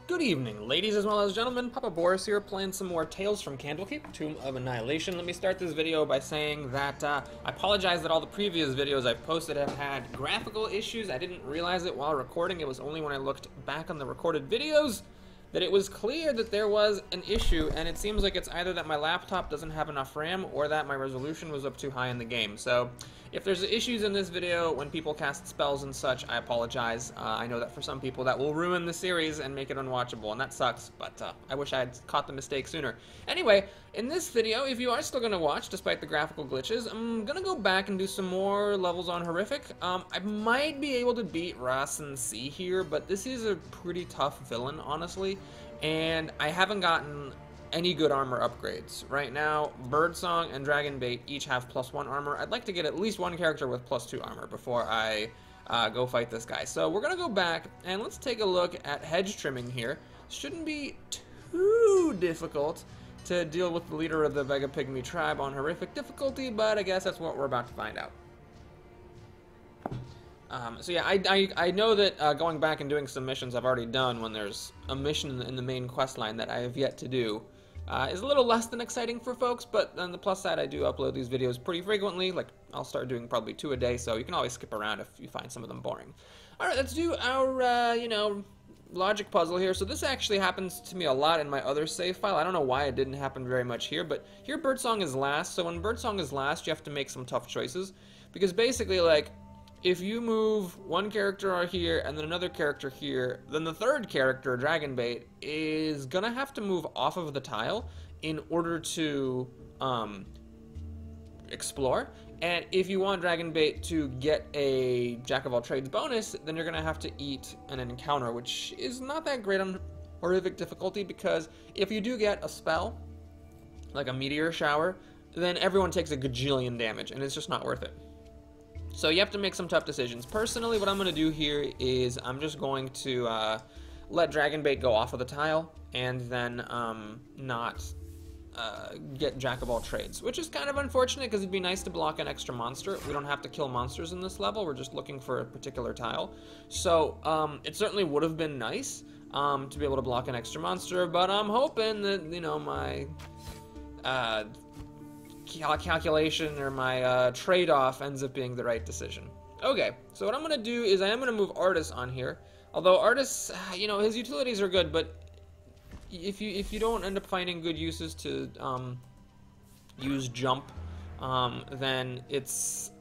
Good evening, ladies as well as gentlemen. Papa Boris here, playing some more Tales from Candlekeep, Tomb of Annihilation. Let me start this video by saying that I apologize that all the previous videos I've posted have had graphical issues. I didn't realize it while recording. It was only when I looked back on the recorded videos that it was clear that there was an issue, and it seems like it's either that my laptop doesn't have enough RAM or that my resolution was up too high in the game. So if there's issues in this video when people cast spells and such, I apologize. I know that for some people that will ruin the series and make it unwatchable, and that sucks, but I wish I had caught the mistake sooner. Anyway, in this video, if you are still going to watch despite the graphical glitches, I'm going to go back and do some more levels on Horrific. I might be able to beat Rasen C here, but this is a pretty tough villain, honestly, and I haven't gotten any good armor upgrades. Right now, Birdsong and Dragonbait each have +1 armor. I'd like to get at least one character with +2 armor before I go fight this guy. So we're going to go back and let's take a look at hedge trimming here. Shouldn't be too difficult to deal with the leader of the Vega Pygmy tribe on Horrific difficulty, but I guess that's what we're about to find out. So yeah, I know that going back and doing some missions I've already done when there's a mission in the main quest line that I have yet to do is a little less than exciting for folks, but on the plus side I do upload these videos pretty frequently. Like, I'll start doing probably 2 a day, so you can always skip around if you find some of them boring. Alright, let's do our, logic puzzle here. So this actually happens to me a lot in my other save file. I don't know why it didn't happen very much here, but here Birdsong is last. So when Birdsong is last, you have to make some tough choices, because basically, like, if you move one character here and then another character here, then the third character, Dragonbait, is gonna have to move off of the tile in order to explore. And if you want Dragonbait to get a Jack of all trades bonus, then you're gonna have to eat an encounter, which is not that great on Horrific difficulty, because if you do get a spell, like a meteor shower, then everyone takes a gajillion damage, and it's just not worth it. So you have to make some tough decisions. Personally, what I'm going to do here is I'm just going to let Dragonbait go off of the tile and then not get Jack of all trades, which is kind of unfortunate because it'd be nice to block an extra monster. We don't have to kill monsters in this level. We're just looking for a particular tile. So it certainly would have been nice to be able to block an extra monster, but I'm hoping that, my calculation or my trade-off ends up being the right decision. Okay, so what I'm going to do is I am going to move Artis on here. Although Artis, his utilities are good, but if you don't end up finding good uses to use jump, then it's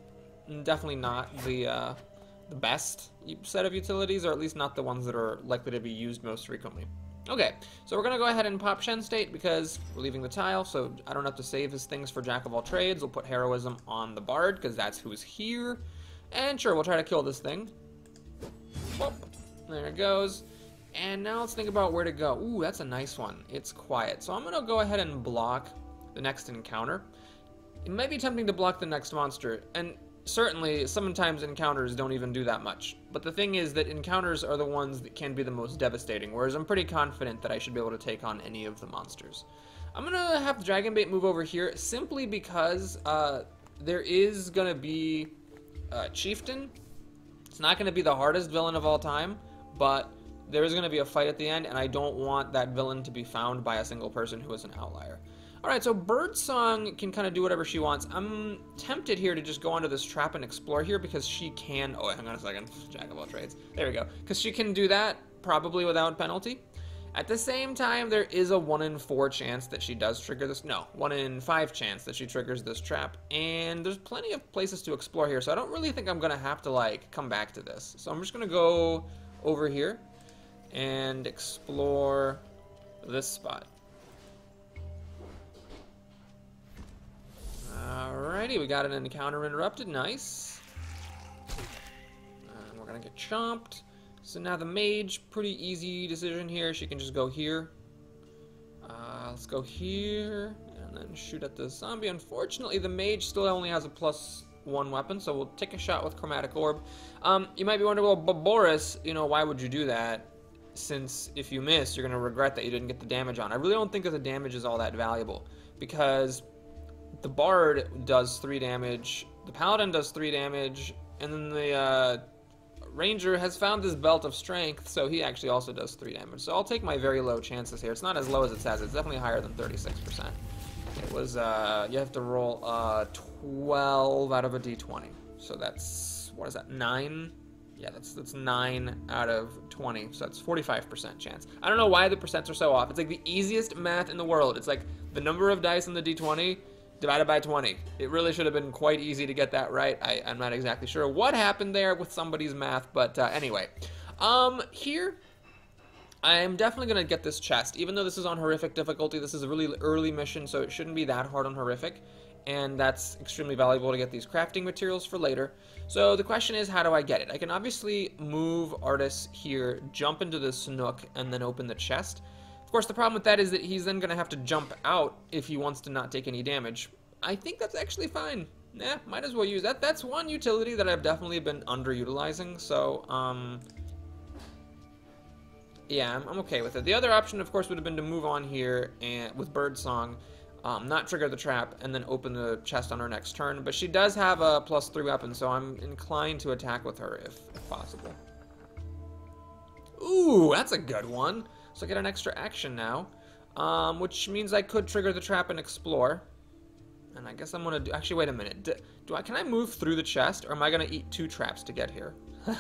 definitely not the best set of utilities, or at least not the ones that are likely to be used most frequently. Okay, so we're going to go ahead and pop Shen State because we're leaving the tile, so I don't have to save his things for Jack of all trades. We'll put Heroism on the Bard because that's who's here. And sure, we'll try to kill this thing. Whoop, there it goes. And now let's think about where to go. Ooh, that's a nice one. It's quiet. So I'm going to go ahead and block the next encounter. It might be tempting to block the next monster, and certainly, sometimes encounters don't even do that much. But the thing is that encounters are the ones that can be the most devastating, whereas I'm pretty confident that I should be able to take on any of the monsters. I'm going to have Dragonbait move over here simply because there is going to be Chieftain. It's not going to be the hardest villain of all time, but there is going to be a fight at the end, and I don't want that villain to be found by a single person who is an outlier. Alright, so Birdsong can kind of do whatever she wants. I'm tempted here to just go onto this trap and explore here because she can... Oh, hang on a second. Jack of all trades. There we go. Because she can do that probably without penalty. At the same time, there is a 1 in 4 chance that she does trigger this... No, 1 in 5 chance that she triggers this trap. And there's plenty of places to explore here, so I don't really think I'm going to have to, come back to this. So I'm just going to go over here and explore this spot. Alrighty, we got an encounter interrupted. Nice. We're gonna get chomped. So now the mage, pretty easy decision here. She can just go here. Let's go here and then shoot at the zombie. Unfortunately, the mage still only has a +1 weapon, so we'll take a shot with Chromatic Orb. You might be wondering, well, but Boris, why would you do that? Since if you miss, you're gonna regret that you didn't get the damage on. I really don't think that the damage is all that valuable, because the Bard does 3 damage, the Paladin does 3 damage, and then the Ranger has found this belt of strength, so he actually also does 3 damage. So I'll take my very low chances here. It's not as low as it says. It's definitely higher than 36%. It was, you have to roll 12 out of a d20. So that's, what is that, 9? Yeah, that's 9 out of 20, so that's 45% chance. I don't know why the percents are so off. It's like the easiest math in the world. It's like the number of dice in the d20 divided by 20. It really should have been quite easy to get that right. I'm not exactly sure what happened there with somebody's math, but anyway. Here, I'm definitely going to get this chest. Even though this is on horrific difficulty, this is a really early mission, so it shouldn't be that hard on horrific. And that's extremely valuable to get these crafting materials for later. So the question is, how do I get it? I can obviously move Artis here, jump into this nook, and then open the chest. Of course, the problem with that is that he's then going to have to jump out if he wants to not take any damage. I think that's actually fine. Nah, might as well use that. That's one utility that I've definitely been underutilizing, so, yeah, I'm okay with it. The other option, of course, would have been to move on here and with Birdsong, not trigger the trap, and then open the chest on her next turn. But she does have a +3 weapon, so I'm inclined to attack with her if possible. Ooh, that's a good one. So I get an extra action now, which means I could trigger the trap and explore. And I guess I'm gonna do. Actually, wait a minute. Can I move through the chest, or am I gonna eat 2 traps to get here?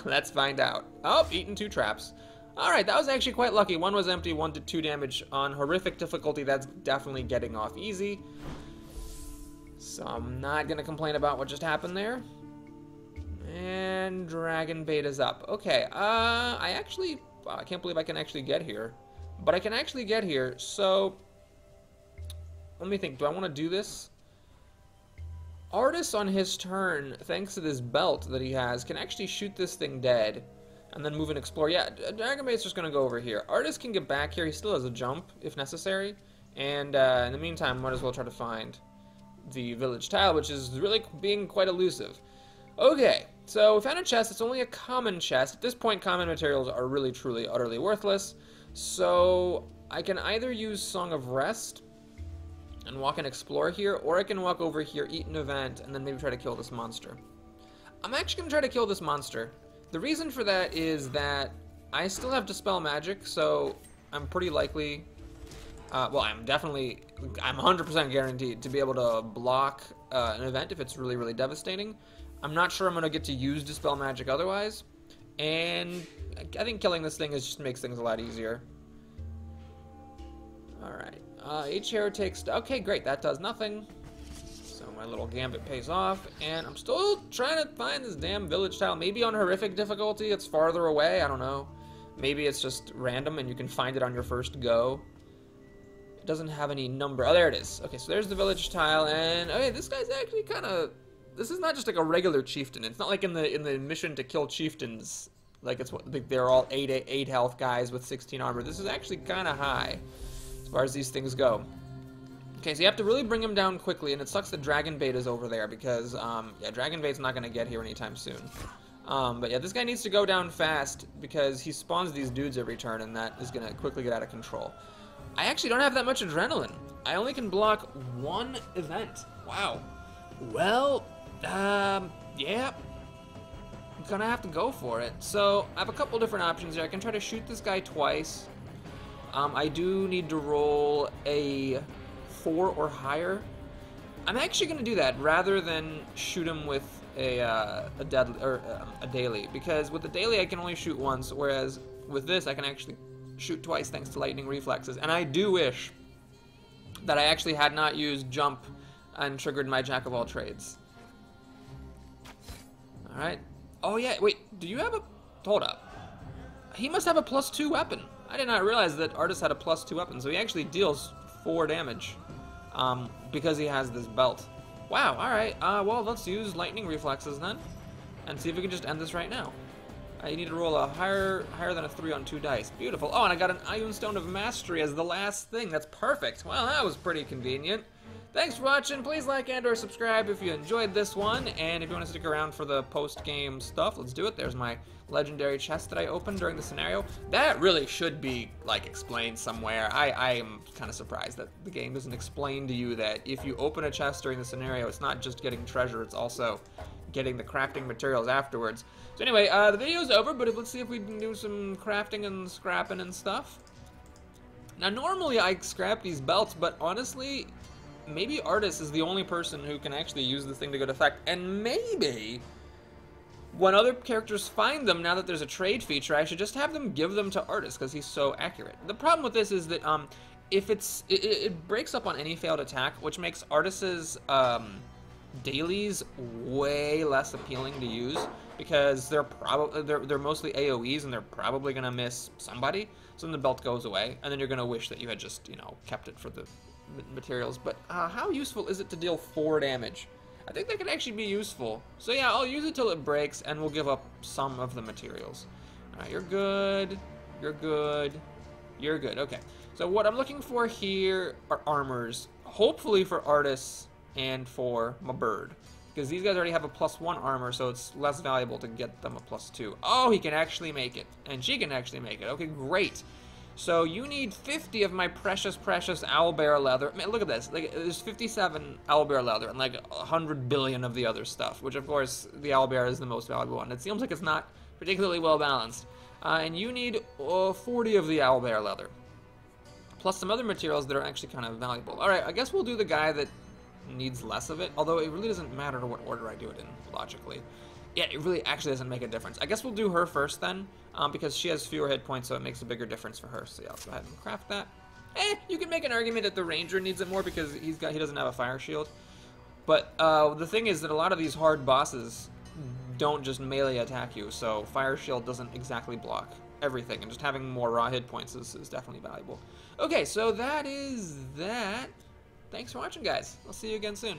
Let's find out. Oh, eating 2 traps. Alright, that was actually quite lucky. One was empty, 1 did 2 damage. On horrific difficulty, that's definitely getting off easy. So I'm not going to complain about what just happened there. And Dragon Bait is up. Okay, I can't believe I can actually get here. But I can actually get here, so... Let me think, do I want to do this? Artis on his turn, thanks to this belt that he has, can actually shoot this thing dead. And then move and explore. Yeah, Dragon Bait's just going to go over here. Artis can get back here. He still has a jump, if necessary. And in the meantime, might as well try to find the village tile, which is really being quite elusive. Okay, so we found a chest. It's only a common chest. At this point, common materials are really, truly, utterly worthless. So I can either use Song of Rest and walk and explore here, or I can walk over here, eat an event, and then maybe try to kill this monster. I'm actually going to try to kill this monster. The reason for that is that I still have Dispel Magic, so I'm pretty likely, well, I'm 100% guaranteed to be able to block an event if it's really, really devastating. I'm not sure I'm going to get to use Dispel Magic otherwise, and I think killing this thing just makes things a lot easier. Alright, each hero takes, okay, great, that does nothing. My little gambit pays off, and I'm still trying to find this damn village tile. Maybe on horrific difficulty it's farther away, I don't know. Maybe it's just random and you can find it on your first go. It doesn't have any number. Oh, there it is. Okay, so there's the village tile, and okay, this guy's actually kind of... This is not just like a regular chieftain. It's not like in the mission to kill chieftains, like they're all 8 health guys with 16 armor. This is actually kind of high as far as these things go. Okay, so you have to really bring him down quickly, and it sucks that Dragon Bait is over there because, yeah, Dragon Bait's not going to get here anytime soon. But yeah, this guy needs to go down fast because he spawns these dudes every turn, and that is going to quickly get out of control. I actually don't have that much adrenaline. I only can block 1 event. Wow. Well, yeah. I'm going to have to go for it. So, I have a couple different options here. I can try to shoot this guy twice. I do need to roll a 4 or higher. I'm actually going to do that rather than shoot him with a daily, because with the daily I can only shoot once, whereas with this I can actually shoot twice thanks to lightning reflexes. And I do wish that I actually had not used jump and triggered my jack of all trades. All right. Oh yeah. Wait. Do you have a? Hold up. He must have a +2 weapon. I did not realize that Artis had a +2 weapon, so he actually deals 4 damage. Because he has this belt. Wow, alright, well, let's use lightning reflexes then, and see if we can just end this right now. You need to roll a higher than a 3 on 2 dice. Beautiful. Oh, and I got an Ion Stone of Mastery as the last thing. That's perfect. Well, that was pretty convenient. Thanks for watching. Please like and or subscribe if you enjoyed this one, and if you want to stick around for the post-game stuff, let's do it. There's my legendary chest that I opened during the scenario. That really should be, like, explained somewhere. I am kind of surprised that the game doesn't explain to you that if you open a chest during the scenario, it's not just getting treasure, it's also getting the crafting materials afterwards. So anyway, the video's over, but let's see if we can do some crafting and scrapping and stuff. Now, normally I scrap these belts, but honestly, maybe Artis is the only person who can actually use this thing to good effect, and maybe when other characters find them, now that there's a trade feature, I should just have them give them to Artis, because he's so accurate. The problem with this is that if it breaks up on any failed attack, which makes Artis's dailies way less appealing to use, because they're mostly AoEs and they're probably gonna miss somebody. So then the belt goes away, and then you're gonna wish that you had just, you know, kept it for the materials. But how useful is it to deal 4 damage? I think that could actually be useful. So yeah, I'll use it till it breaks, and we'll give up some of the materials. All right, you're good. You're good. You're good. Okay. So what I'm looking for here are armors, hopefully for Artis and for my bird, because these guys already have a +1 armor, so it's less valuable to get them a +2. Oh, he can actually make it, and she can actually make it. Okay, great. So you need 50 of my precious, precious owlbear leather. Man, look at this. Like, there's 57 owlbear leather and like 100 billion of the other stuff, which of course the owlbear is the most valuable one. It seems like it's not particularly well balanced. And you need 40 of the owlbear leather, plus some other materials that are actually kind of valuable. All right, I guess we'll do the guy that needs less of it, although it really doesn't matter what order I do it in, logically. Yeah, it really actually doesn't make a difference. I guess we'll do her first then, because she has fewer hit points, so it makes a bigger difference for her. So yeah, let's go ahead and craft that. You can make an argument that the ranger needs it more because he doesn't have a fire shield. But the thing is that a lot of these hard bosses don't just melee attack you, so fire shield doesn't exactly block everything, and just having more raw hit points is definitely valuable. Okay, so that is that. Thanks for watching, guys. I'll see you again soon.